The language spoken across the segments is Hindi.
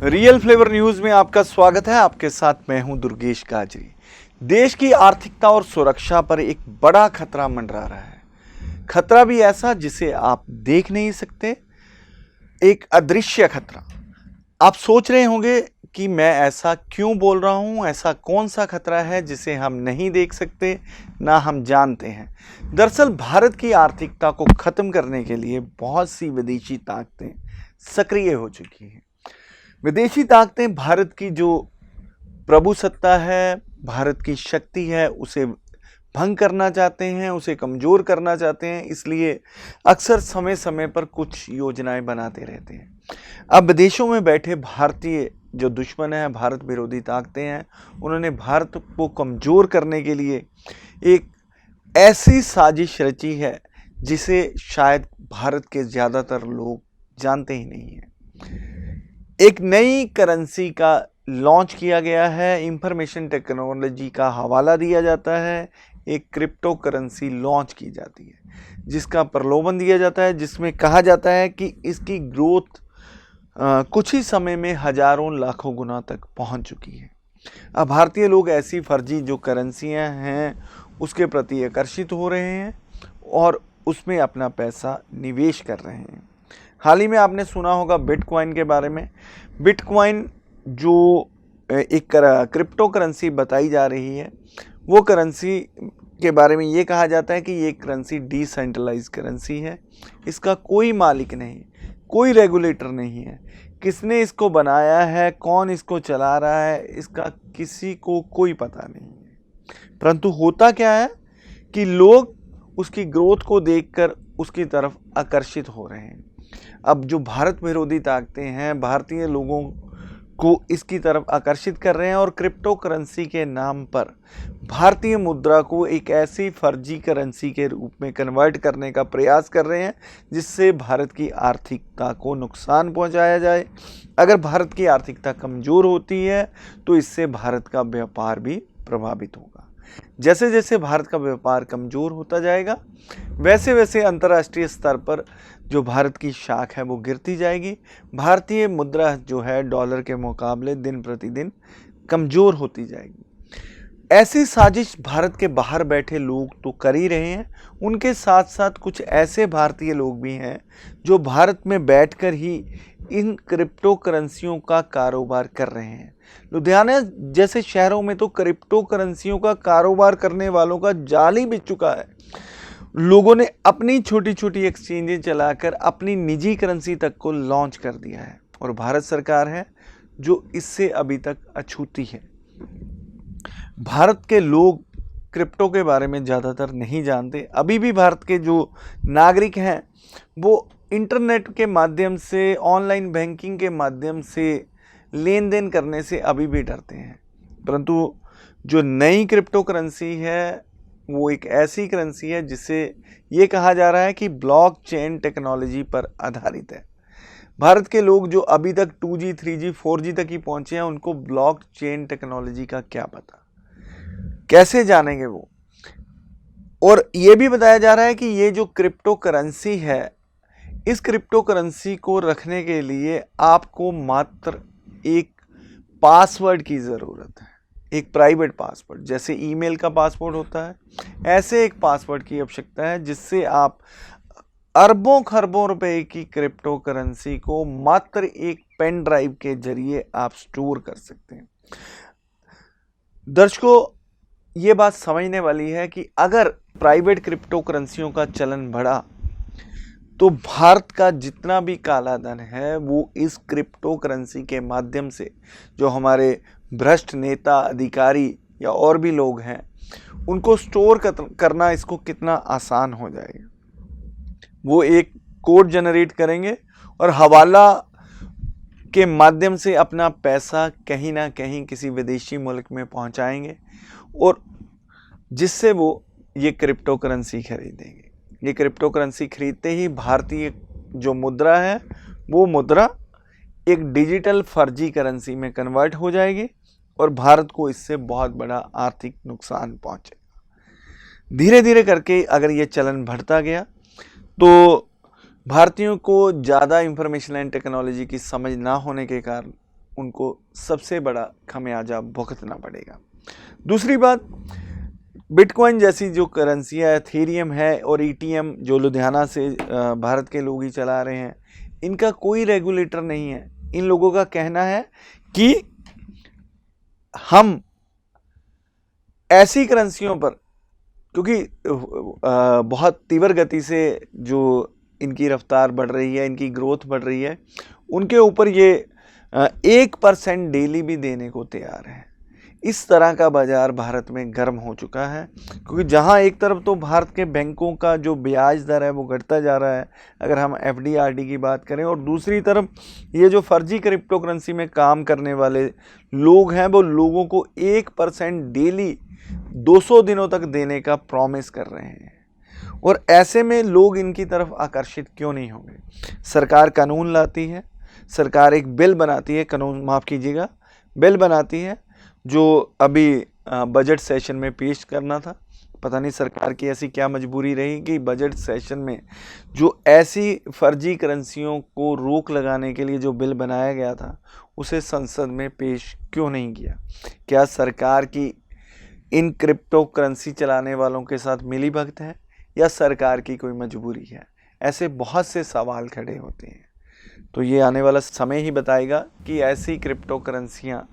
रियल फ्लेवर न्यूज में आपका स्वागत है। आपके साथ मैं हूं दुर्गेश काजरी। देश की आर्थिकता और सुरक्षा पर एक बड़ा खतरा मंडरा रहा है। खतरा भी ऐसा जिसे आप देख नहीं सकते, एक अदृश्य खतरा। आप सोच रहे होंगे कि मैं ऐसा क्यों बोल रहा हूं, ऐसा कौन सा खतरा है जिसे हम नहीं देख सकते, ना हम जानते हैं। दरअसल भारत की आर्थिकता को खत्म करने के लिए बहुत सी विदेशी ताकतें सक्रिय हो चुकी हैं। विदेशी ताकतें भारत की जो प्रभुसत्ता है, भारत की शक्ति है, उसे भंग करना चाहते हैं, उसे कमजोर करना चाहते हैं। इसलिए अक्सर समय समय पर कुछ योजनाएं बनाते रहते हैं। अब विदेशों में बैठे भारतीय जो दुश्मन है, भारत विरोधी ताकतें हैं, उन्होंने भारत को कमजोर करने के लिए एक ऐसी साजिश रची है जिसे शायद भारत के ज़्यादातर लोग जानते ही नहीं हैं। एक नई करेंसी का लॉन्च किया गया है, इंफॉर्मेशन टेक्नोलॉजी का हवाला दिया जाता है। एक क्रिप्टो करेंसी लॉन्च की जाती है जिसका प्रलोभन दिया जाता है, जिसमें कहा जाता है कि इसकी ग्रोथ कुछ ही समय में हजारों लाखों गुना तक पहुंच चुकी है। अब भारतीय लोग ऐसी फर्जी जो करेंसियां हैं उसके प्रति आकर्षित हो रहे हैं और उसमें अपना पैसा निवेश कर रहे हैं। हाल ही में आपने सुना होगा बिटकॉइन के बारे में। बिटकॉइन जो एक क्रिप्टो करेंसी बताई जा रही है, वो करेंसी के बारे में ये कहा जाता है कि ये करेंसी डिसेंट्रलाइज करेंसी है। इसका कोई मालिक नहीं, कोई रेगुलेटर नहीं है। किसने इसको बनाया है, कौन इसको चला रहा है, इसका किसी को कोई पता नहीं है। परंतु होता क्या है कि लोग उसकी ग्रोथ को देखकर उसकी तरफ आकर्षित हो रहे हैं। अब जो भारत विरोधी ताकतें हैं, भारतीय लोगों को इसकी तरफ आकर्षित कर रहे हैं और क्रिप्टो करेंसी के नाम पर भारतीय मुद्रा को एक ऐसी फर्जी करेंसी के रूप में कन्वर्ट करने का प्रयास कर रहे हैं जिससे भारत की आर्थिकता को नुकसान पहुंचाया जाए। अगर भारत की आर्थिकता कमज़ोर होती है तो इससे भारत का व्यापार भी प्रभावित होगा। जैसे जैसे भारत का व्यापार कमज़ोर होता जाएगा, वैसे वैसे अंतर्राष्ट्रीय स्तर पर जो भारत की शाख है वो गिरती जाएगी। भारतीय मुद्रा जो है डॉलर के मुकाबले दिन प्रतिदिन कमज़ोर होती जाएगी। ऐसी साजिश भारत के बाहर बैठे लोग तो कर ही रहे हैं, उनके साथ साथ कुछ ऐसे भारतीय लोग भी हैं जो भारत में बैठकर ही इन क्रिप्टो करेंसियों का कारोबार कर रहे हैं। लुधियाना जैसे शहरों में तो क्रिप्टो करेंसियों का कारोबार करने वालों का जाल ही बिछ चुका है। लोगों ने अपनी छोटी छोटी एक्सचेंजें चलाकर अपनी निजी करेंसी तक को लॉन्च कर दिया है और भारत सरकार है जो इससे अभी तक अछूती है। भारत के लोग क्रिप्टो के बारे में ज़्यादातर नहीं जानते। अभी भी भारत के जो नागरिक हैं वो इंटरनेट के माध्यम से, ऑनलाइन बैंकिंग के माध्यम से लेन देन करने से अभी भी डरते हैं। परंतु जो नई क्रिप्टो करेंसी है वो एक ऐसी करेंसी है जिसे ये कहा जा रहा है कि ब्लॉकचेन टेक्नोलॉजी पर आधारित है। भारत के लोग जो अभी तक 2G, 3G, 4G तक ही पहुंचे हैं, उनको ब्लॉकचेन टेक्नोलॉजी का क्या पता, कैसे जानेंगे वो। और ये भी बताया जा रहा है कि ये जो क्रिप्टो करेंसी है, इस क्रिप्टो करेंसी को रखने के लिए आपको मात्र एक पासवर्ड की ज़रूरत है, एक प्राइवेट पासवर्ड। जैसे ईमेल का पासवर्ड होता है, ऐसे एक पासवर्ड की आवश्यकता है जिससे आप अरबों खरबों रुपए की क्रिप्टो करेंसी को मात्र एक पेन ड्राइव के जरिए आप स्टोर कर सकते हैं। दर्शकों, ये बात समझने वाली है कि अगर प्राइवेट क्रिप्टो करेंसियों का चलन बढ़ा तो भारत का जितना भी काला धन है वो इस क्रिप्टो करेंसी के माध्यम से, जो हमारे भ्रष्ट नेता, अधिकारी या और भी लोग हैं, उनको स्टोर करना इसको कितना आसान हो जाएगा। वो एक कोड जनरेट करेंगे और हवाला के माध्यम से अपना पैसा कहीं ना कहीं किसी विदेशी मुल्क में पहुंचाएंगे और जिससे वो ये क्रिप्टो करेंसी खरीदेंगे। ये क्रिप्टो करेंसी खरीदते ही भारतीय जो मुद्रा है वो मुद्रा एक डिजिटल फर्जी करेंसी में कन्वर्ट हो जाएगी और भारत को इससे बहुत बड़ा आर्थिक नुकसान पहुंचेगा। धीरे धीरे करके अगर ये चलन बढ़ता गया तो भारतीयों को ज़्यादा इंफॉर्मेशन एंड टेक्नोलॉजी की समझ ना होने के कारण उनको सबसे बड़ा खमियाजा भुगतना पड़ेगा। दूसरी बात, बिटकॉइन जैसी जो करेंसियाँ, एथेरियम है और ईटीएम जो लुधियाना से भारत के लोग ही चला रहे हैं, इनका कोई रेगुलेटर नहीं है। इन लोगों का कहना है कि हम ऐसी करेंसियों पर, क्योंकि बहुत तीव्र गति से जो इनकी रफ्तार बढ़ रही है, इनकी ग्रोथ बढ़ रही है, उनके ऊपर ये 1% डेली भी देने को तैयार है। इस तरह का बाजार भारत में गर्म हो चुका है, क्योंकि जहां एक तरफ तो भारत के बैंकों का जो ब्याज दर है वो घटता जा रहा है, अगर हम एफडी आरडी की बात करें, और दूसरी तरफ ये जो फर्जी क्रिप्टो करेंसी में काम करने वाले लोग हैं वो लोगों को 1% डेली 200 दिनों तक देने का प्रॉमिस कर रहे हैं। और ऐसे में लोग इनकी तरफ आकर्षित क्यों नहीं होंगे? सरकार कानून लाती है, सरकार एक बिल बनाती है, कानून माफ़ कीजिएगा, बिल बनाती है जो अभी बजट सेशन में पेश करना था। पता नहीं सरकार की ऐसी क्या मजबूरी रही कि बजट सेशन में जो ऐसी फर्जी करेंसियों को रोक लगाने के लिए जो बिल बनाया गया था उसे संसद में पेश क्यों नहीं किया? क्या सरकार की इन क्रिप्टो करेंसी चलाने वालों के साथ मिलीभगत है या सरकार की कोई मजबूरी है? ऐसे बहुत से सवाल खड़े होते हैं। तो ये आने वाला समय ही बताएगा कि ऐसी क्रिप्टो करेंसियाँ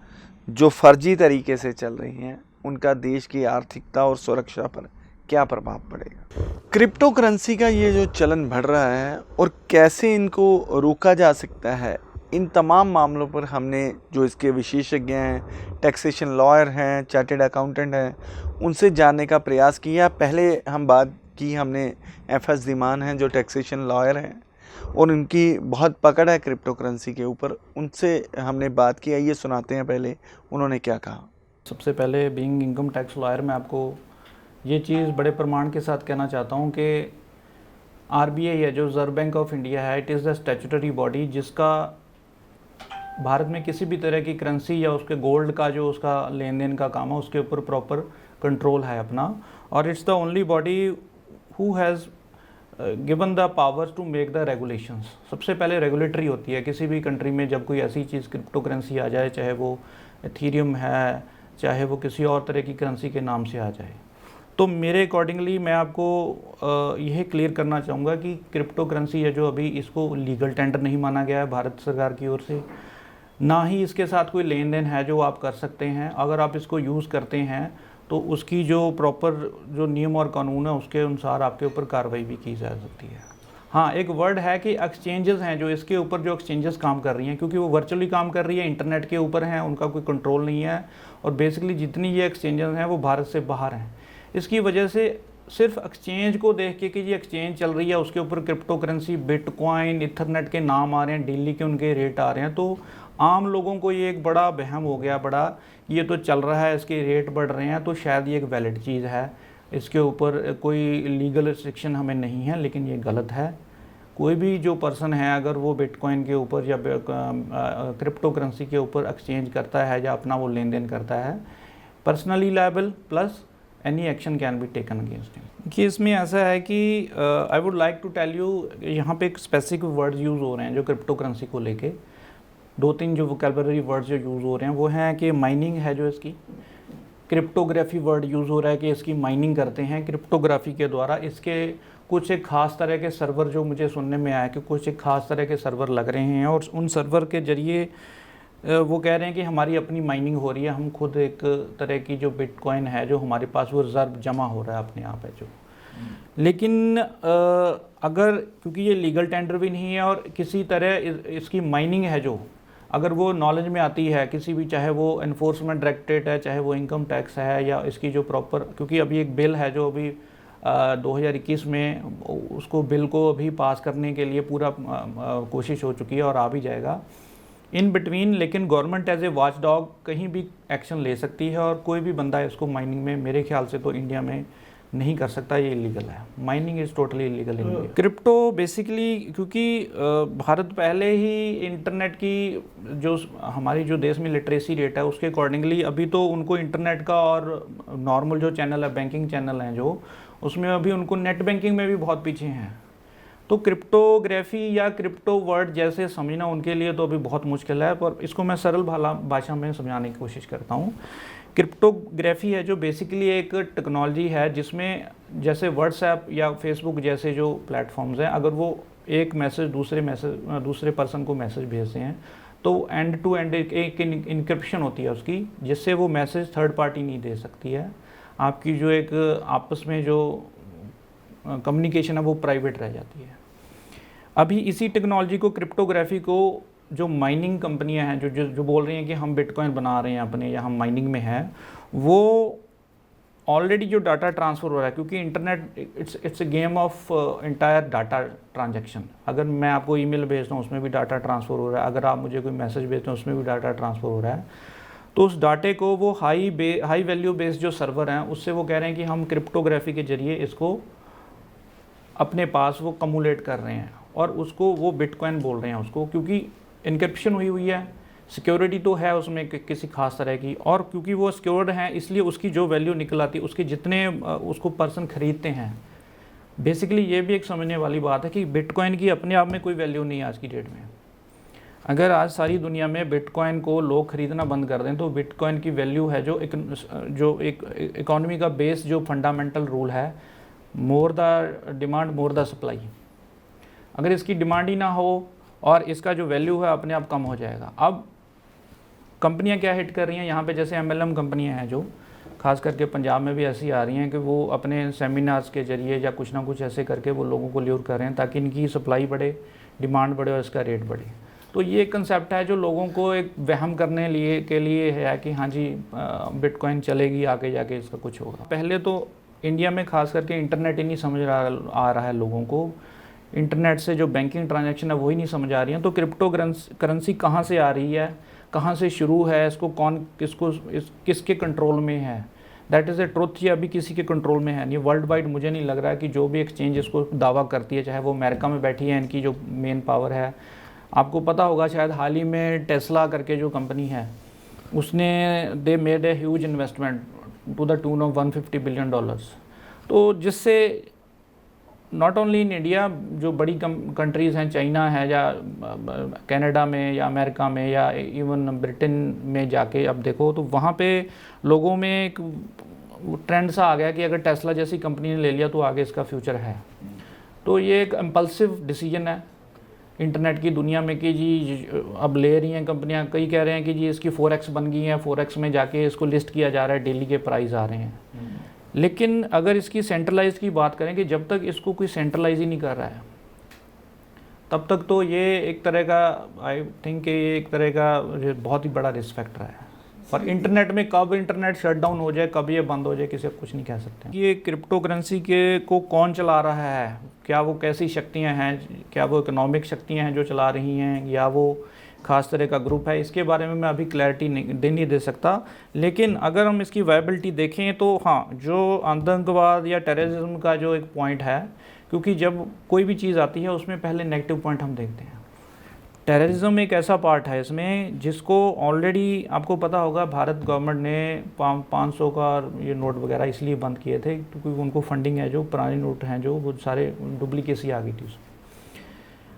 जो फर्जी तरीके से चल रही हैं उनका देश की आर्थिकता और सुरक्षा पर क्या प्रभाव पड़ेगा। क्रिप्टो करेंसी का ये जो चलन बढ़ रहा है और कैसे इनको रोका जा सकता है, इन तमाम मामलों पर हमने जो इसके विशेषज्ञ हैं, टैक्सेशन लॉयर हैं, चार्टेड अकाउंटेंट हैं, उनसे जानने का प्रयास किया। पहले हम बात की हमने एफएस धीमान हैं जो टैक्सेशन लॉयर हैं और उनकी बहुत पकड़ है क्रिप्टो करेंसी के ऊपर, उनसे हमने बात की। ये सुनाते हैं पहले उन्होंने क्या कहा। सबसे पहले बीइंग इनकम टैक्स लॉयर मैं आपको ये चीज़ बड़े प्रमाण के साथ कहना चाहता हूँ कि आरबीआई है जो रिजर्व बैंक ऑफ इंडिया है, it is the statutory body जिसका भारत में किसी भी तरह की करेंसी या उसके गोल्ड का जो उसका लेन देन का काम है उसके ऊपर प्रॉपर कंट्रोल है अपना, और it's the only body who has given the powers to make the regulations. सबसे पहले रेगुलेटरी होती है किसी भी कंट्री में, जब कोई ऐसी चीज़ क्रिप्टो करेंसी आ जाए, चाहे वो एथीरियम है, चाहे वो किसी और तरह की करेंसी के नाम से आ जाए। तो मेरे अकॉर्डिंगली मैं आपको यह क्लियर करना चाहूँगा कि क्रिप्टो करेंसी है जो अभी, इसको लीगल टेंडर नहीं माना गया है भारत सरकार की ओर से, ना ही इसके साथ कोई लेन देन है जो आप कर सकते हैं। अगर आप इसको यूज़ करते हैं तो उसकी जो प्रॉपर जो नियम और कानून है उसके अनुसार आपके ऊपर कार्रवाई भी की जा सकती है। हाँ, एक वर्ड है कि एक्सचेंजेस हैं जो इसके ऊपर, जो एक्सचेंजेस काम कर रही हैं, क्योंकि वो वर्चुअली काम कर रही है, इंटरनेट के ऊपर हैं, उनका कोई कंट्रोल नहीं है, और बेसिकली जितनी ये एक्सचेंजेस हैं वो भारत से बाहर हैं। इसकी वजह से सिर्फ एक्सचेंज को देख के कि ये एक्सचेंज चल रही है, उसके ऊपर क्रिप्टो करेंसी, बिटकॉइन, इथरनेट के नाम आ रहे हैं, डेली के उनके रेट आ रहे हैं, तो आम लोगों को ये एक बड़ा वहम हो गया, बड़ा ये तो चल रहा है, इसके रेट बढ़ रहे हैं, तो शायद ये एक वैलिड चीज़ है, इसके ऊपर कोई लीगल रिस्ट्रिक्शन हमें नहीं है। लेकिन ये गलत है। कोई भी जो पर्सन है अगर वो बिटकॉइन के ऊपर या क्रिप्टो करेंसी के ऊपर एक्सचेंज करता है या अपना वो लेन देन करता है, personally liable plus any action can be taken against him. कि इसमें ऐसा है कि I would like to tell you, यहाँ पे एक स्पेसिफिक वर्ड्स यूज़ हो रहे हैं जो क्रिप्टो करेंसी को लेके, दो तीन जो वोकैबुलरी वर्ड्स जो यूज़ हो रहे हैं वो हैं कि माइनिंग है जो इसकी, क्रिप्टोग्राफी वर्ड यूज़ हो रहा है कि इसकी माइनिंग करते हैं क्रिप्टोग्राफी के द्वारा। इसके कुछ एक ख़ास तरह के सर्वर, जो मुझे सुनने में आया कि कुछ एक ख़ास तरह के सर्वर लग रहे हैं और उन सर्वर के ज़रिए वो कह रहे हैं कि हमारी अपनी माइनिंग हो रही है, हम खुद एक तरह की जो बिटकॉइन है जो हमारे पास वो रिज़र्व जमा हो रहा है अपने आप है जो। लेकिन अगर, क्योंकि ये लीगल टेंडर भी नहीं है और किसी तरह इसकी माइनिंग है जो, अगर वो नॉलेज में आती है किसी भी, चाहे वो एनफोर्समेंट डायरेक्टरेट है, चाहे वो इनकम टैक्स है, या इसकी जो प्रॉपर, क्योंकि अभी एक बिल है जो अभी 2021 में, उसको बिल को अभी पास करने के लिए पूरा कोशिश हो चुकी है और आ भी जाएगा इन बिटवीन। लेकिन government as a watch dog कहीं भी एक्शन ले सकती है और कोई भी बंदा इसको माइनिंग में, मेरे ख्याल से तो इंडिया में नहीं कर सकता, ये इलीगल है। Mining is totally illegal in India. Crypto basically, क्योंकि भारत पहले ही इंटरनेट की जो हमारी जो देश में लिटरेसी रेट है उसके अकॉर्डिंगली अभी तो उनको इंटरनेट का और नॉर्मल जो चैनल है, बैंकिंग चैनल हैं जो, उसमें अभी उनको नेट बैंकिंग में भी बहुत पीछे हैं। तो क्रिप्टोग्राफी या क्रिप्टो वर्ड जैसे समझना उनके लिए तो अभी बहुत मुश्किल है, पर इसको मैं सरल भाषा में समझाने की कोशिश करता हूँ। क्रिप्टोग्राफी है जो बेसिकली एक टेक्नोलॉजी है जिसमें जैसे व्हाट्सएप या फेसबुक जैसे जो प्लेटफॉर्म्स हैं, अगर वो एक मैसेज दूसरे पर्सन को मैसेज भेजते हैं तो एंड टू एंड एक इनक्रिप्शन होती है उसकी, जिससे वो मैसेज थर्ड पार्टी नहीं दे सकती है। आपकी जो एक आपस में जो कम्युनिकेशन है वो प्राइवेट रह जाती है। अभी इसी टेक्नोलॉजी को, क्रिप्टोग्राफी को, जो माइनिंग कंपनियां हैं जो बोल रही हैं कि हम बिटकॉइन बना रहे हैं अपने या हम माइनिंग में हैं, वो ऑलरेडी जो डाटा ट्रांसफ़र हो रहा है, क्योंकि internet it's a game of entire data transaction. अगर मैं आपको ईमेल भेजता हूँ उसमें भी डाटा ट्रांसफ़र हो रहा है, अगर आप मुझे कोई मैसेज भेजते हैं उसमें भी डाटा ट्रांसफ़र हो रहा है। तो उस डाटे को वो हाई वैल्यू बेस्ड जो सर्वर हैं उससे वो कह रहे हैं कि हम क्रिप्टोग्राफी के जरिए इसको अपने पास वो कम्युलेट कर रहे हैं, और उसको वो बिटकॉइन बोल रहे हैं उसको, क्योंकि इनक्रिप्शन हुई है, सिक्योरिटी तो है उसमें किसी खास तरह की, और क्योंकि वो सिक्योर्ड हैं इसलिए उसकी जो वैल्यू निकल आती है, उसके जितने उसको पर्सन खरीदते हैं। बेसिकली ये भी एक समझने वाली बात है कि बिटकॉइन की अपने आप में कोई वैल्यू नहीं है आज की डेट में। अगर आज सारी दुनिया में बिटकॉइन को लोग खरीदना बंद कर दें तो बिटकॉइन की वैल्यू है जो एक इकोनॉमी का बेस जो फंडामेंटल रूल है, more the demand more the supply. अगर इसकी डिमांड ही ना हो और इसका जो वैल्यू है अपने आप कम हो जाएगा। अब कंपनियां क्या हिट कर रही हैं यहाँ पे, जैसे MLM कंपनियां हैं जो खास करके पंजाब में भी ऐसी आ रही हैं कि वो अपने सेमिनार्स के जरिए या कुछ ना कुछ ऐसे करके वो लोगों को ल्यूर कर रहे हैं ताकि इनकी सप्लाई बढ़े, डिमांड बढ़े और इसका रेट बढ़े। तो ये एक कंसेप्ट है जो लोगों को एक वहम करने के लिए है कि हाँ जी बिटकॉइन चलेगी, आगे जाके इसका कुछ होगा। पहले तो इंडिया में खास करके इंटरनेट ही नहीं समझ आ रहा है लोगों को, इंटरनेट से जो बैंकिंग ट्रांजैक्शन है वही नहीं समझ आ रही हैं। तो क्रिप्टो करेंसी कहाँ से आ रही है, कहाँ से शुरू है, इसको किसके कंट्रोल में है, दैट इज़ ए ट्रुथ। ये अभी किसी के कंट्रोल में है नहीं, वर्ल्ड वाइड मुझे नहीं लग रहा है कि जो भी एक्सचेंज इसको दावा करती है, चाहे वो अमेरिका में बैठी है, इनकी जो मेन पावर है। आपको पता होगा शायद हाल ही में टेस्ला करके जो कंपनी है उसने they made a huge investment to the tune of $150 billion. तो जिससे नॉट ओनली इन इंडिया, जो बड़ी कंट्रीज़ हैं, चाइना है या कनाडा में या अमेरिका में या इवन ब्रिटेन में जाके अब देखो तो वहाँ पे लोगों में एक ट्रेंड सा आ गया कि अगर टेस्ला जैसी कंपनी ने ले लिया तो आगे इसका फ्यूचर है। तो ये एक इम्पल्सिव डिसीजन है इंटरनेट की दुनिया में कि जी अब ले रही हैं कंपनियां, कई कह रहे हैं कि जी इसकी 4x बन गई है, 4x में जाके इसको लिस्ट किया जा रहा है, डेली के प्राइस आ रहे हैं। लेकिन अगर इसकी सेंट्रलाइज की बात करें कि जब तक इसको कोई सेंट्रलाइज ही नहीं कर रहा है तब तक तो ये एक तरह का, आई थिंक ये एक तरह का बहुत ही बड़ा रिस्क फैक्टर है। पर इंटरनेट में कब इंटरनेट शट डाउन हो जाए, कब ये बंद हो जाए, किसी को कुछ नहीं कह सकते। ये क्रिप्टो करेंसी को कौन चला रहा है, क्या वो कैसी शक्तियां हैं, क्या वो इकोनॉमिक शक्तियां हैं जो चला रही हैं या वो खास तरह का ग्रुप है, इसके बारे में मैं अभी क्लैरिटी नहीं दे सकता। लेकिन अगर हम इसकी वायबिलिटी देखें तो हाँ, जो आतंकवाद या टेररिज्म का जो एक पॉइंट है, क्योंकि जब कोई भी चीज़ आती है उसमें पहले नेगेटिव पॉइंट हम देखते हैं। टेररिज्म एक ऐसा पार्ट है इसमें जिसको ऑलरेडी आपको पता होगा, भारत गवर्नमेंट ने 500 का ये नोट वगैरह इसलिए बंद किए थे क्योंकि उनको फंडिंग है, जो पुराने नोट हैं जो वो सारे डुप्लीकेसी आ गई थी उसमें।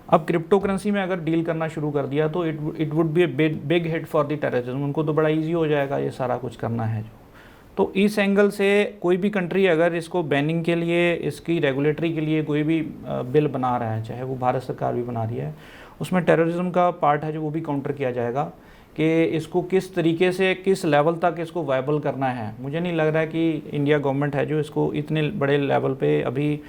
अब क्रिप्टो करेंसी में अगर डील करना शुरू कर दिया तो it would be a big hit for the terrorism. उनको तो बड़ा ईजी हो जाएगा ये सारा कुछ करना है जो। तो इस एंगल से कोई भी कंट्री अगर इसको बैनिंग के लिए, इसकी रेगुलेटरी के लिए कोई भी बिल बना रहा है, चाहे वो भारत सरकार भी बना रही है, उसमें टेररिज्म का पार्ट है जो वो भी काउंटर किया जाएगा कि इसको किस तरीके से, किस लेवल तक इसको वायबल करना है। मुझे नहीं लग रहा है कि इंडिया गवर्नमेंट है जो इसको इतने बड़े लेवल पे अभी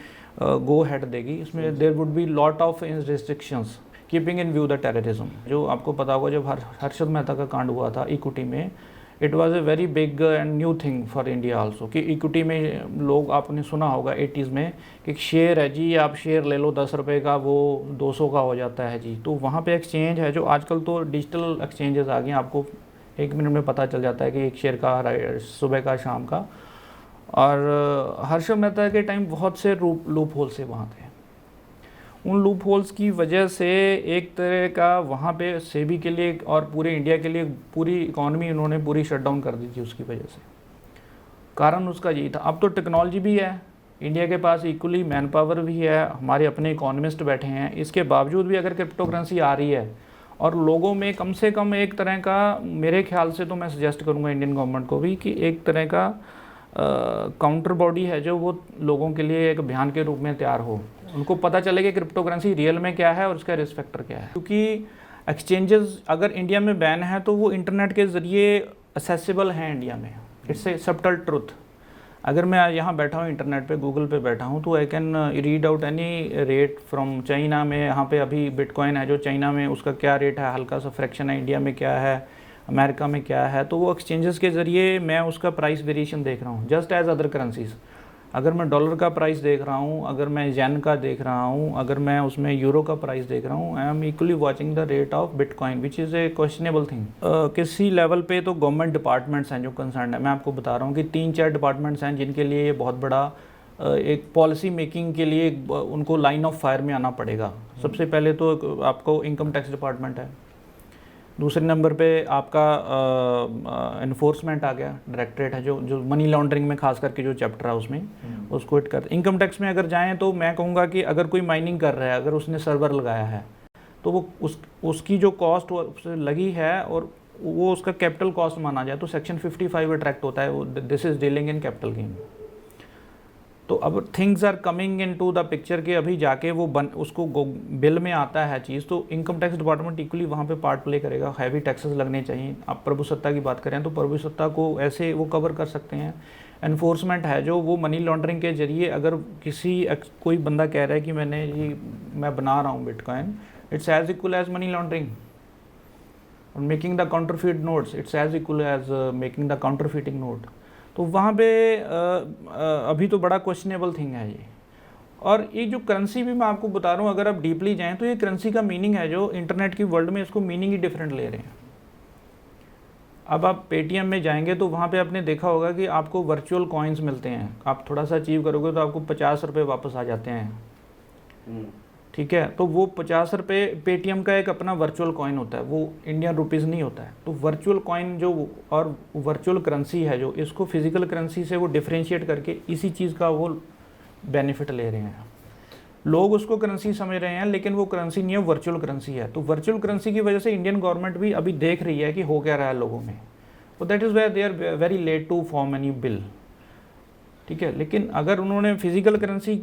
गो हेड देगी। इसमें there would be lot of restrictions keeping in view the terrorism. जो आपको पता होगा जब हर्षद मेहता का कांड हुआ था इक्विटी में, it was a very big and new thing for India also कि इक्विटी में लोग, आपने सुना होगा 80s में कि शेयर है जी, आप शेयर ले लो 10 रुपये का, वो 200 का हो जाता है जी। तो वहाँ पे एक्सचेंज है जो आजकल तो डिजिटल एक्सचेंजेस आ गए हैं, आपको 1 मिनट में पता चल जाता है कि एक शेयर का सुबह का शाम का। और हर्षद मेहता के टाइम बहुत से लूप होल्स से वहाँ थे। उन लूप होल्स की वजह से एक तरह का वहाँ पे सेबी के लिए और पूरे इंडिया के लिए पूरी इकॉनमी उन्होंने पूरी शट डाउन कर दी थी उसकी वजह से। कारण उसका यही था। अब तो टेक्नोलॉजी भी है, इंडिया के पास इक्वली मैन पावर भी है, हमारे अपने इकोनॉमिस्ट बैठे हैं, इसके बावजूद भी अगर क्रिप्टो करेंसी आ रही है और लोगों में कम से कम एक तरह का, मेरे ख्याल से तो मैं सजेस्ट करूंगा इंडियन गवर्नमेंट को भी कि एक तरह का काउंटर बॉडी है जो वो लोगों के लिए एक अभियान के रूप में तैयार हो, उनको पता चले कि क्रिप्टो करेंसी रियल में क्या है और उसका रिस्क फैक्टर क्या है। क्योंकि एक्सचेंजेस अगर इंडिया में बैन है तो वो इंटरनेट के ज़रिए असेसिबल हैं इंडिया में, इट्स ए सब्टल ट्रुथ। अगर मैं यहाँ बैठा हूँ इंटरनेट पे, गूगल पे बैठा हूँ, तो I can read out any rate from China में। यहाँ पे अभी बिटकॉइन है जो चाइना में, उसका क्या रेट है, हल्का सा फ्रैक्शन है, इंडिया में क्या है, अमेरिका में क्या है। तो वो एक्सचेंजेस के ज़रिए मैं उसका प्राइस वेरिएशन देख रहा हूँ, जस्ट एज अदर करेंसीज। अगर मैं डॉलर का प्राइस देख रहा हूँ, अगर मैं येन का देख रहा हूँ, अगर मैं उसमें यूरो का प्राइस देख रहा हूँ, I am equally watching the rate of bitcoin which is a questionable thing. किसी लेवल पे तो गवर्नमेंट डिपार्टमेंट्स हैं जो कंसर्न है। मैं आपको बता रहा हूँ कि 3-4 डिपार्टमेंट्स हैं जिनके लिए ये बहुत बड़ा एक पॉलिसी मेकिंग के लिए उनको लाइन ऑफ फायर में आना पड़ेगा। सबसे पहले तो आपको इनकम टैक्स डिपार्टमेंट है, दूसरे नंबर पे आपका एनफोर्समेंट आ गया, डायरेक्टरेट है जो मनी लॉन्ड्रिंग में खास करके जो चैप्टर है उसमें उसको हिट कर। इनकम टैक्स में अगर जाएं तो मैं कहूँगा कि अगर कोई माइनिंग कर रहा है, अगर उसने सर्वर लगाया है तो वो उसकी जो कॉस्ट लगी है और वो उसका कैपिटल कॉस्ट माना जाए तो सेक्शन 55 अट्रैक्ट होता है, this is dealing in capital gain. तो अब things are coming into the picture के अभी जाके वो उसको बिल में आता है चीज़, तो इनकम टैक्स डिपार्टमेंट इक्वली वहाँ पे पार्ट प्ले करेगा। हैवी टैक्सेस लगने चाहिए। आप प्रभुसत्ता की बात करें तो प्रभुसत्ता को ऐसे वो कवर कर सकते हैं। एनफोर्समेंट है जो वो मनी लॉन्ड्रिंग के जरिए, अगर कोई बंदा कह रहा है कि मैं बना रहा हूँ bitcoin, it's as equal as money laundering. और making the counterfeit notes, it's as equal as making the counterfeiting note. तो वहाँ पे अभी तो बड़ा क्वेश्चनेबल थिंग है ये। और ये जो करेंसी भी मैं आपको बता रहा हूँ, अगर आप डीपली जाएं तो ये करेंसी का मीनिंग है जो इंटरनेट की वर्ल्ड में इसको मीनिंग ही डिफरेंट ले रहे हैं। अब आप पेटीएम में जाएंगे तो वहाँ पे आपने देखा होगा कि आपको वर्चुअल कॉइन्स मिलते हैं, आप थोड़ा सा अचीव करोगे तो आपको 50 रुपये वापस आ जाते हैं। ठीक है, तो वो 50 रुपये पेटीएम का एक अपना वर्चुअल कॉइन होता है, वो इंडियन रुपीज़ नहीं होता है। तो वर्चुअल कॉइन जो और वर्चुअल करेंसी है जो, इसको फिजिकल करेंसी से वो डिफ्रेंशिएट करके इसी चीज़ का वो बेनिफिट ले रहे हैं। लोग उसको करेंसी समझ रहे हैं लेकिन वो करेंसी नहीं है, वर्चुअल करेंसी है। तो वर्चुअल करेंसी की वजह से इंडियन गवर्नमेंट भी अभी देख रही है कि हो क्या रहा है लोगों में। तो that is where they are very late to form any bill. ठीक है, लेकिन अगर उन्होंने फिजिकल करेंसी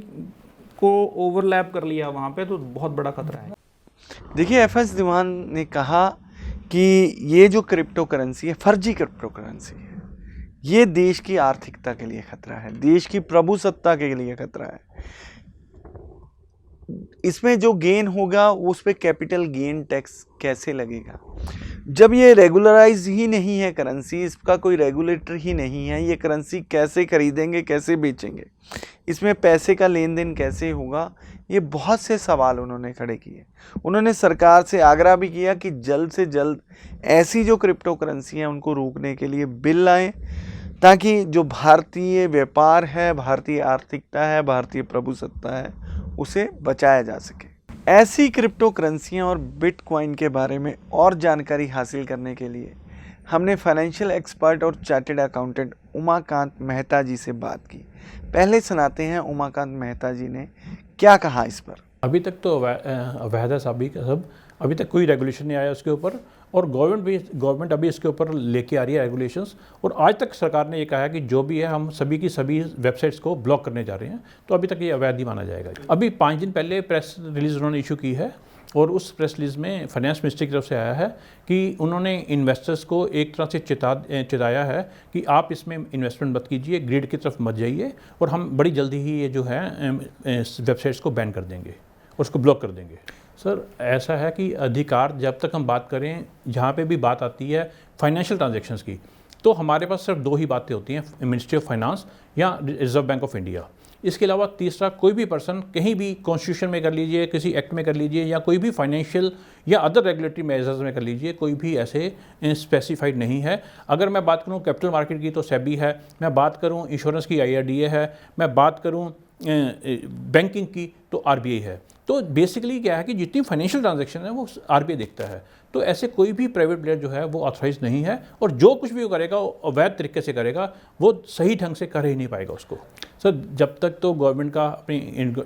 को ओवरलैप कर लिया वहाँ पे तो बहुत बड़ा खतरा है। देखिए, एफएस दीवान ने कहा कि ये जो क्रिप्टो करेंसी है, फर्जी क्रिप्टो करेंसी है, ये देश की आर्थिकता के लिए खतरा है, देश की प्रभुसत्ता के लिए खतरा है। इसमें जो गेन होगा उस पर कैपिटल गेन टैक्स कैसे लगेगा? जब ये रेगुलराइज ही नहीं है करेंसी, इसका कोई रेगुलेटर ही नहीं है, ये करेंसी कैसे खरीदेंगे, कैसे बेचेंगे, इसमें पैसे का लेन देन कैसे होगा? ये बहुत से सवाल उन्होंने खड़े किए। उन्होंने सरकार से आग्रह भी किया कि जल्द से जल्द ऐसी जो क्रिप्टो करेंसी हैं उनको रोकने के लिए बिल लाएं, ताकि जो भारतीय व्यापार है, भारतीय आर्थिकता है, भारतीय प्रभुसत्ता है, उसे बचाया जा सके। ऐसी क्रिप्टो करेंसियाँ और बिटकॉइन के बारे में और जानकारी हासिल करने के लिए हमने फाइनेंशियल एक्सपर्ट और चार्टर्ड अकाउंटेंट उमाकांत मेहता जी से बात की। पहले सुनाते हैं उमाकांत मेहता जी ने क्या कहा इस पर। अभी तक तो अवैध है सब, अभी तक कोई रेगुलेशन नहीं आया उसके ऊपर, और गवर्नमेंट अभी इसके ऊपर लेके आ रही है रेगुलेशंस। और आज तक सरकार ने ये कहा है कि जो भी है हम सभी की सभी वेबसाइट्स को ब्लॉक करने जा रहे हैं, तो अभी तक ये अवैध ही माना जाएगा। अभी 5 दिन पहले प्रेस रिलीज़ उन्होंने इशू की है, और उस प्रेस रिलीज में फाइनेंस मिनिस्ट्री की तरफ से आया है कि उन्होंने इन्वेस्टर्स को एक तरह से चिताया है कि आप इसमें इन्वेस्टमेंट मत कीजिए, ग्रिड की तरफ मत जाइए, और हम बड़ी जल्दी ही ये जो है वेबसाइट्स को बैन कर देंगे, उसको ब्लॉक कर देंगे। सर, ऐसा है कि अधिकार जब तक हम बात करें, जहाँ पे भी बात आती है फाइनेंशियल ट्रांजैक्शंस की, तो हमारे पास सिर्फ 2 ही बातें होती हैं, मिनिस्ट्री ऑफ फाइनेंस या रिजर्व बैंक ऑफ इंडिया। इसके अलावा तीसरा कोई भी पर्सन कहीं भी कॉन्स्टिट्यूशन में कर लीजिए, किसी एक्ट में कर लीजिए, या कोई भी फाइनेंशियल या अदर रेगुलेटरी मेजर्स में कर लीजिए, कोई भी ऐसे स्पेसिफाइड नहीं है। अगर मैं बात करूं कैपिटल मार्केट की तो सेबी है, मैं बात करूं इंश्योरेंस की IRDA है, मैं बात करूं बैंकिंग की तो RBI है। तो बेसिकली क्या है कि जितनी फाइनेंशियल ट्रांजैक्शन है वो RBI देखता है। तो ऐसे कोई भी प्राइवेट प्लेयर जो है वो ऑथराइज नहीं है, और जो कुछ भी वो करेगा वो अवैध तरीके से करेगा, वो सही ढंग से कर ही नहीं पाएगा उसको। सर जब तक तो गवर्नमेंट का, अपनी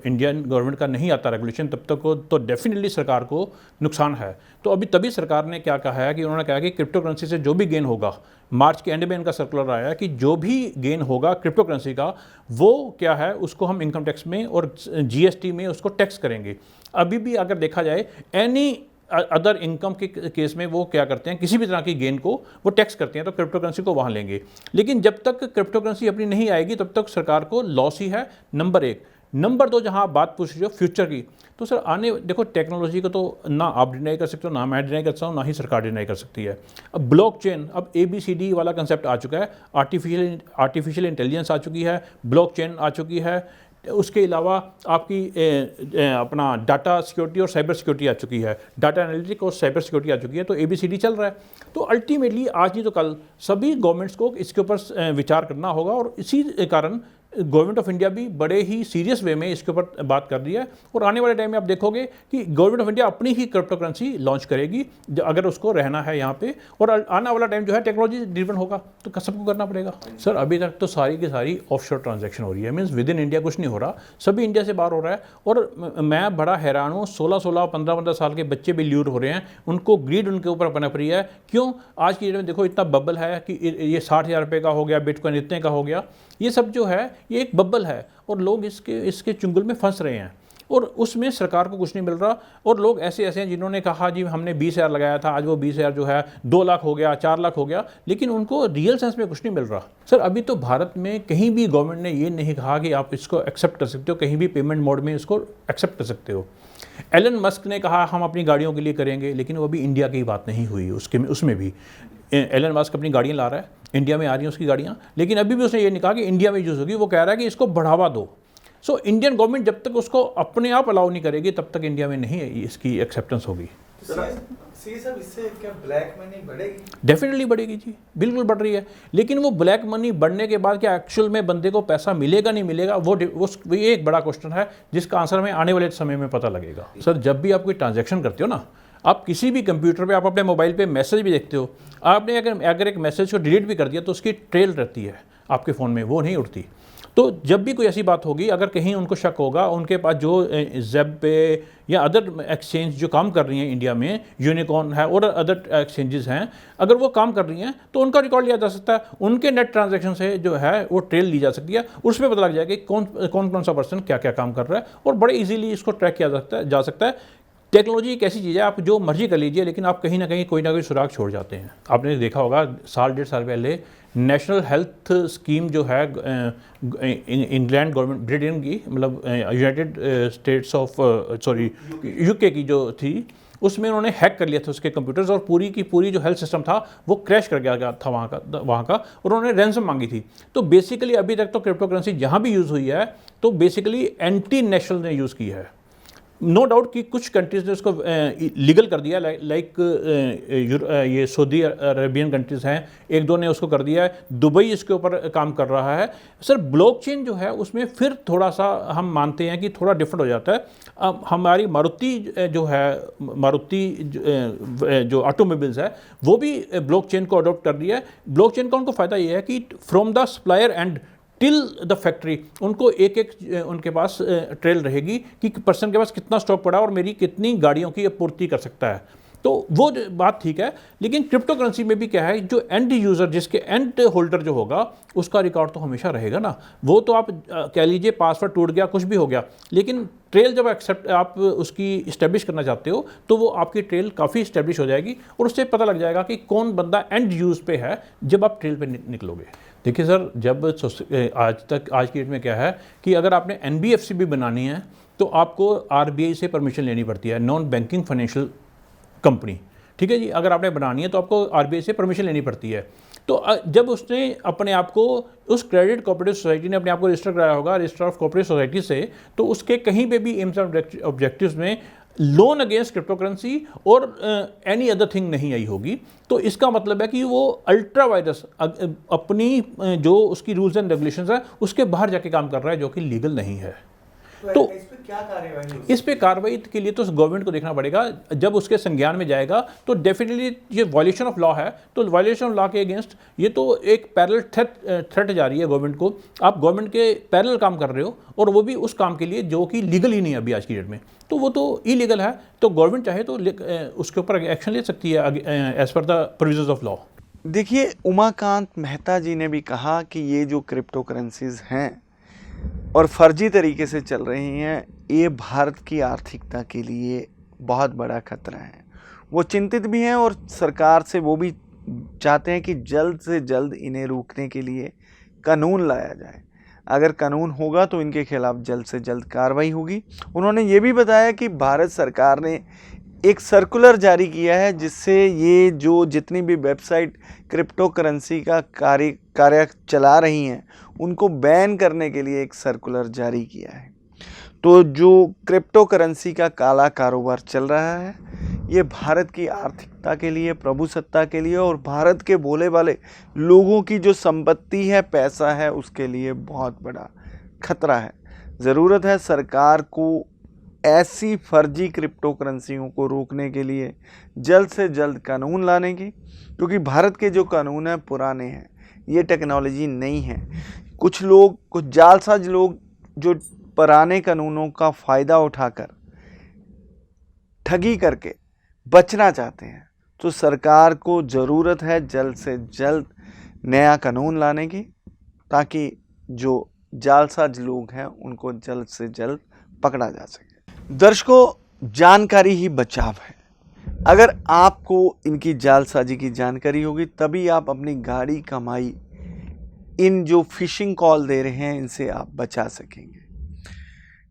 इंडियन गवर्नमेंट का नहीं आता रेगुलेशन, तब तक को तो डेफिनेटली सरकार को नुकसान है। तो अभी तभी सरकार ने क्या कहा है कि उन्होंने कहा कि क्रिप्टो करेंसी से जो भी गेन होगा, मार्च के एंड में इनका सर्कुलर आया कि जो भी गेन होगा क्रिप्टो करेंसी का, वो क्या है उसको हम इनकम टैक्स में और जीएसटी में उसको टैक्स करेंगे। अभी भी अगर देखा जाए एनी अदर इनकम के केस में वो क्या करते हैं, किसी भी तरह की गेन को वो टैक्स करते हैं, तो क्रिप्टो करेंसी को वहाँ लेंगे। लेकिन जब तक क्रिप्टो करेंसी अपनी नहीं आएगी तब तक सरकार को लॉस ही है, नंबर एक। नंबर दो, जहाँ आप बात पूछ रहे हो फ्यूचर की, तो सर आने देखो टेक्नोलॉजी को तो ना आप डिनाई कर सकते हो, ना मैं डिनाई कर सकता हूँ, ना ही सरकार डिनाई कर सकती है। अब ब्लॉकचेन, अब ABCD वाला कंसेप्ट आ चुका है, आर्टिफिशियल इंटेलिजेंस आ चुकी है, ब्लॉकचेन आ चुकी है, उसके अलावा आपकी अपना डाटा सिक्योरिटी और साइबर सिक्योरिटी आ चुकी है, डाटा एनालिटिक और साइबर सिक्योरिटी आ चुकी है, तो ABCD चल रहा है। तो अल्टीमेटली आज नहीं तो कल सभी गवर्नमेंट्स को इसके ऊपर विचार करना होगा, और इसी कारण गवर्नमेंट ऑफ इंडिया भी बड़े ही सीरियस वे में इसके ऊपर बात कर रही है। और आने वाले टाइम में आप देखोगे कि गवर्नमेंट ऑफ इंडिया अपनी ही क्रिप्टो करेंसी लॉन्च करेगी, अगर उसको रहना है यहाँ पे, और आने वाला टाइम जो है टेक्नोलॉजी ड्रिवन होगा, तो सबको करना पड़ेगा। सर अभी तक तो सारी की सारी ऑफशोर ट्रांजैक्शन हो रही है, मीन्स विद इन इंडिया कुछ नहीं हो रहा, सभी इंडिया से बाहर हो रहा है। और मैं बड़ा हैरान हूँ, 16-16, 15-15 साल के बच्चे भी ल्यूर हो रहे हैं, उनको ग्रीड उनके ऊपर पनप रही है। क्यों? आज की डेट में देखो इतना बबल है कि ये 60,000 रुपये का हो गया, बिटकॉइन इतने का हो गया, ये सब जो है ये एक बबल है, और लोग इसके चुंगल में फंस रहे हैं, और उसमें सरकार को कुछ नहीं मिल रहा। और लोग ऐसे हैं जिन्होंने कहा जी हमने 20,000 लगाया था, आज वो 20,000 जो है 2 लाख हो गया, 4 लाख हो गया, लेकिन उनको रियल सेंस में कुछ नहीं मिल रहा। सर अभी तो भारत में कहीं भी गवर्नमेंट ने ये नहीं कहा कि आप इसको एक्सेप्ट कर सकते हो, कहीं भी पेमेंट मोड में इसको एक्सेप्ट कर सकते हो। एलन मस्क ने कहा हम अपनी गाड़ियों के लिए करेंगे, लेकिन वो अभी इंडिया की बात नहीं हुई, उसमें भी एलन मस्क अपनी गाड़ियाँ ला रहा है, इंडिया में आ रही हैं उसकी गाड़ियाँ, लेकिन अभी भी उसने ये नहीं कहा कि इंडिया में यूज़ होगी, वो कह रहा है कि इसको बढ़ावा दो। सो इंडियन गवर्नमेंट जब तक उसको अपने आप अलाउ नहीं करेगी तब तक इंडिया में नहीं इसकी एक्सेप्टेंस होगी। साहब इससे क्या ब्लैक मनी बढ़ेगी? डेफिनेटली बढ़ेगी जी, बिल्कुल बढ़ रही है, लेकिन वो ब्लैक मनी बढ़ने के बाद क्या एक्चुअल में बंदे को पैसा मिलेगा नहीं मिलेगा, वो ये एक बड़ा क्वेश्चन है जिसका आंसर हमें आने वाले समय में पता लगेगा। सर जब भी आप कोई ट्रांजैक्शन करते हो ना, आप किसी भी कंप्यूटर पे, आप अपने मोबाइल पे मैसेज भी देखते हो, आपने अगर एक मैसेज को डिलीट भी कर दिया तो उसकी ट्रेल रहती है आपके फ़ोन में, वो नहीं उड़ती। तो जब भी कोई ऐसी बात होगी, अगर कहीं उनको शक होगा, उनके पास जो ज़ेब पे या अदर एक्सचेंज जो काम कर रही हैं इंडिया में, यूनिकॉर्न है और अदर एक्सचेंजेस हैं, अगर वो काम कर रही हैं तो उनका रिकॉर्ड लिया जा सकता है, उनके नेट ट्रांजैक्शन से जो है वो ट्रेल ली जा सकती है, उसमें पता लग जाएगा कि कौन सा पर्सन क्या क्या काम कर रहा है, और बड़े ईजीली इसको ट्रैक किया जा सकता है। टेक्नोलॉजी एक ऐसी चीज़ है, आप जो मर्जी कर लीजिए, लेकिन आप कहीं ना कहीं कोई ना कोई सुराग छोड़ जाते हैं। आपने देखा होगा 1.5 साल पहले नेशनल हेल्थ स्कीम जो है इंग्लैंड गवर्नमेंट, ब्रिटेन की, मतलब यूनाइटेड स्टेट्स ऑफ यूके की जो थी, उसमें उन्होंने हैक कर लिया था उसके कंप्यूटर्स, और पूरी की पूरी जो हेल्थ सिस्टम था वो क्रैश कर गया था वहाँ का, और उन्होंने रैंसम मांगी थी। तो बेसिकली अभी तक तो क्रिप्टो करेंसी जहाँ भी यूज़ हुई है तो बेसिकली एंटी नेशनल ने यूज़ की है। नो डाउट कि कुछ कंट्रीज़ ने उसको लीगल कर दिया, लाइक ये सऊदी अरेबियन कंट्रीज़ हैं, 1-2 ने उसको कर दिया है, दुबई इसके ऊपर काम कर रहा है। सर ब्लॉकचेन जो है उसमें फिर थोड़ा सा हम मानते हैं कि थोड़ा डिफरेंट हो जाता है। अब हमारी मारुति जो ऑटोमोबाइल्स है वो भी ब्लॉकचेन को अडॉप्ट कर दिया है। ब्लॉकचेन का उनको फ़ायदा ये है कि from the supplier and till the factory उनको एक उनके पास ट्रेल रहेगी कि पर्सन के पास कितना स्टॉक पड़ा और मेरी कितनी गाड़ियों की पूर्ति कर सकता है। तो वो बात ठीक है, लेकिन क्रिप्टो करेंसी में भी क्या है, जो एंड यूज़र, जिसके एंड होल्डर जो होगा, उसका रिकॉर्ड तो हमेशा रहेगा ना। वो तो आप कह लीजिए पासवर्ड टूट गया, कुछ भी हो गया, लेकिन ट्रेल जब आप उसकी इस्टेब्लिश करना चाहते हो तो वो आपकी ट्रेल काफ़ी इस्टेब्लिश हो जाएगी, और उससे पता लग जाएगा कि कौन बंदा एंड यूज़ पे है जब आप ट्रेल पे निकलोगे। देखिए सर, जब आज की डेट में क्या है कि अगर आपने NBFC भी बनानी है तो आपको RBI से परमिशन लेनी पड़ती है, नॉन बैंकिंग फाइनेंशियल कंपनी, ठीक है जी। अगर आपने बनानी है तो आपको RBI से परमिशन लेनी पड़ती है। तो जब उसने अपने आप को, उस क्रेडिट कोऑपरेटिव सोसाइटी ने अपने आप को रजिस्टर कराया होगा रजिस्टर ऑफ कोऑपरेटिव सोसाइटी से, तो उसके कहीं पे भी एम्स एंड ऑब्जेक्टिव्स में लोन अगेंस्ट क्रिप्टो करेंसी और एनी अदर थिंग नहीं आई होगी। तो इसका मतलब है कि वो अल्ट्रा वायरस अपनी जो उसकी रूल्स एंड रेगुलेशंस है उसके बाहर जाके काम कर रहा है, जो कि लीगल नहीं है। तो इस पे क्या कार्यवाही इस पे कार्रवाई के लिए तो गवर्नमेंट को देखना पड़ेगा। जब उसके संज्ञान में जाएगा तो डेफिनेटली ये वायलेशन ऑफ लॉ है, तो वायलेशन ऑफ लॉ के अगेंस्ट ये तो एक पैरेलल थ्रेट जा रही है गवर्नमेंट को। आप गवर्नमेंट के पैरेलल काम कर रहे हो और वो भी उस काम के लिए जो कि लीगल ही नहीं है अभी आज की डेट में, तो वो तो इलीगल है। तो गवर्नमेंट चाहे तो उसके ऊपर एक्शन ले सकती है as per the provisions of law. देखिए, उमाकांत मेहता जी ने भी कहा कि ये जो क्रिप्टो करेंसीज हैं और फर्जी तरीके से चल रही हैं, ये भारत की आर्थिकता के लिए बहुत बड़ा खतरा है। वो चिंतित भी हैं और सरकार से वो भी चाहते हैं कि जल्द से जल्द इन्हें रोकने के लिए कानून लाया जाए। अगर कानून होगा तो इनके खिलाफ जल्द से जल्द कार्रवाई होगी। उन्होंने ये भी बताया कि भारत सरकार ने एक सर्कुलर जारी किया है जिससे ये जो जितनी भी वेबसाइट क्रिप्टो करेंसी का कार्य चला रही हैं उनको बैन करने के लिए एक सर्कुलर जारी किया है। तो जो क्रिप्टो करेंसी का काला कारोबार चल रहा है, ये भारत की आर्थिकता के लिए, प्रभुसत्ता के लिए और भारत के भोले वाले लोगों की जो संपत्ति है, पैसा है, उसके लिए बहुत बड़ा खतरा है। ज़रूरत है सरकार को ऐसी फर्जी क्रिप्टो करेंसियों को रोकने के लिए जल्द से जल्द कानून लाने की, क्योंकि भारत के जो कानून हैं पुराने हैं, ये टेक्नोलॉजी नहीं है। कुछ जालसाज लोग जो पुराने कानूनों का फ़ायदा उठाकर ठगी करके बचना चाहते हैं, तो सरकार को ज़रूरत है जल्द से जल्द नया कानून लाने की, ताकि जो जालसाज लोग हैं उनको जल्द से जल्द पकड़ा जा सके। दर्शकों, जानकारी ही बचाव है। अगर आपको इनकी जालसाजी की जानकारी होगी तभी आप अपनी गाड़ी कमाई इन जो फिशिंग कॉल दे रहे हैं इनसे आप बचा सकेंगे।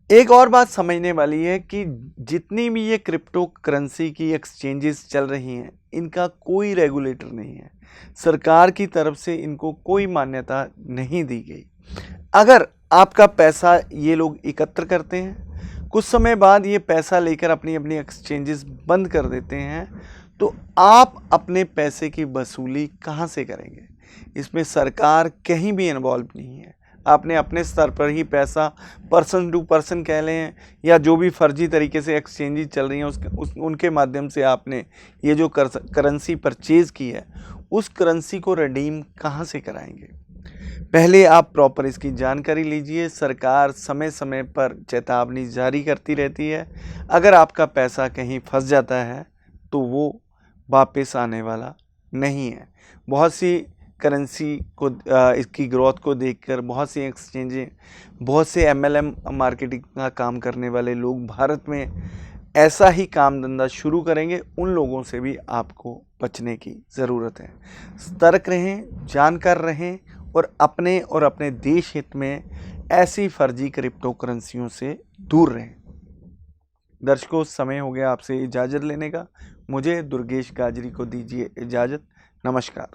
एक और बात समझने वाली है कि जितनी भी ये क्रिप्टो करेंसी की एक्सचेंजेस चल रही हैं, इनका कोई रेगुलेटर नहीं है। सरकार की तरफ से इनको कोई मान्यता नहीं दी गई। अगर आपका पैसा ये लोग एकत्र करते हैं, कुछ समय बाद ये पैसा लेकर अपनी अपनी एक्सचेंजेस बंद कर देते हैं, तो आप अपने पैसे की वसूली कहाँ से करेंगे? इसमें सरकार कहीं भी इन्वॉल्व नहीं है। आपने अपने स्तर पर ही पैसा पर्सन टू पर्सन कह लें या जो भी फर्जी तरीके से एक्सचेंजेस चल रही हैं उनके माध्यम से आपने ये जो करेंसी परचेज़ की है, उस करेंसी को रिडीम कहाँ से कराएंगे? पहले आप प्रॉपर इसकी जानकारी लीजिए। सरकार समय समय पर चेतावनी जारी करती रहती है। अगर आपका पैसा कहीं फंस जाता है तो वो वापस आने वाला नहीं है। बहुत सी करेंसी को इसकी ग्रोथ को देखकर बहुत सी एक्सचेंजें, बहुत से MLM मार्केटिंग का काम करने वाले लोग भारत में ऐसा ही काम धंधा शुरू करेंगे। उन लोगों से भी आपको बचने की ज़रूरत है। सतर्क रहें, जानकार रहें और अपने देश हित में ऐसी फर्जी क्रिप्टो करेंसियों से दूर रहें। दर्शकों, समय हो गया आपसे इजाज़त लेने का। मुझे दुर्गेश गाजरी को दीजिए इजाज़त। नमस्कार।